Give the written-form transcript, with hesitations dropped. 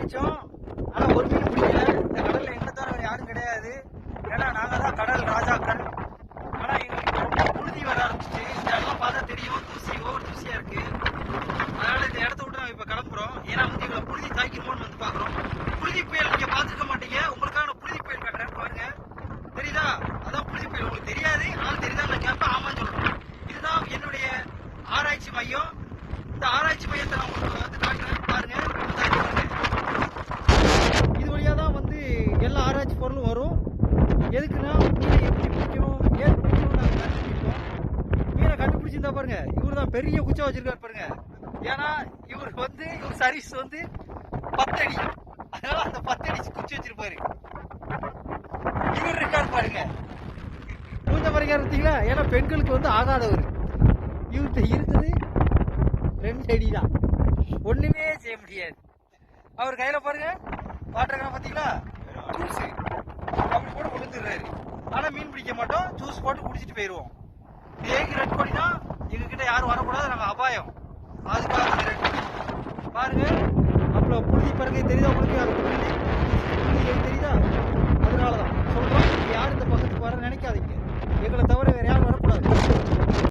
பிடிச்சோம். ஆனா ஒரு மீன் பிடிக்கல. இந்த கடல்ல எங்களை தவிர யாரும் கிடையாது. ஏன்னா நாங்க தான் கடல் ராஜாக்கள். ஆனா எங்களுக்கு ரொம்ப புழுதி வர ஆரம்பிச்சு. இந்த இடம்லாம் பார்த்தா தெரியும், தூசி ஓவர் தூசியா இருக்கு. அதனால இந்த இடத்த விட்டு நாங்க இப்ப கிளம்புறோம். ஏன்னா வந்து எங்களை புழுதி தாக்கிடுமோன்னு வந்து பாக்குறோம். புழுதி புயல் நீங்க பாத்துருக்க மாட்டீங்க. உங்களுக்கான புழுதி புயல் கட்டுறேன் பாருங்க. தெரியுதா? அதான் புழுதி புயல். உங்களுக்கு தெரியாது, ஆனால் தெரியுதா நான் கேட்பேன், ஆமான்னு சொல்றேன். இதுதான் என்னுடைய ஆராய்ச்சி மையம். இந்த ஆராய்ச்சி மையத்தை நான் உங்களுக்கு வந்து காட்டுறேன் பாருங்க. இது வழியா தான் வந்து எல்லா ஆராய்ச்சி பொருளும் வரும். எதுக்குன்னா மீனை எப்படி பிடிக்கணும், ஏன் பிடிக்கணும் நாங்கள் கண்டுபிடிப்போம். மீனை கண்டுபிடிச்சிருந்தா பாருங்க, இவரு தான் பெரிய குச்சா வச்சிருக்காரு பாருங்க. ஏன்னா இவர் சர்வீஸ் வந்து 10 அடி. அதனால அந்த 10 அடி குச்சி வச்சிருப்பாரு. இவர் இருக்காரு பாருங்க, மூஞ்ச பாருங்க பார்த்தீங்களா? ஏன்னா பெண்களுக்கு வந்து ஆகாதவர். இவர்கிட்ட இருக்குது 2 அடி தான், ஒண்ணுமே செய்ய முடியாது. அவர் கையில பாருங்க வாட்டர் கேன் பார்த்தீங்களா, ஜூஸ் அப்படி போட்டு கொடுத்துடுறாரு. ஆனா மீன் பிடிக்க மாட்டோம், ஜூஸ் போட்டு குடிச்சிட்டு போயிடுவோம். தேக்கு ரெட் பண்ணினா எங்ககிட்ட யாரும் வரக்கூடாது, நாங்கள் அபாயம். அதுக்காக ரெட் பண்ணி பாருங்க. அப்புறம் புழுதி பாருங்க, தெரியுதா உங்களுக்கு? அது புழுதி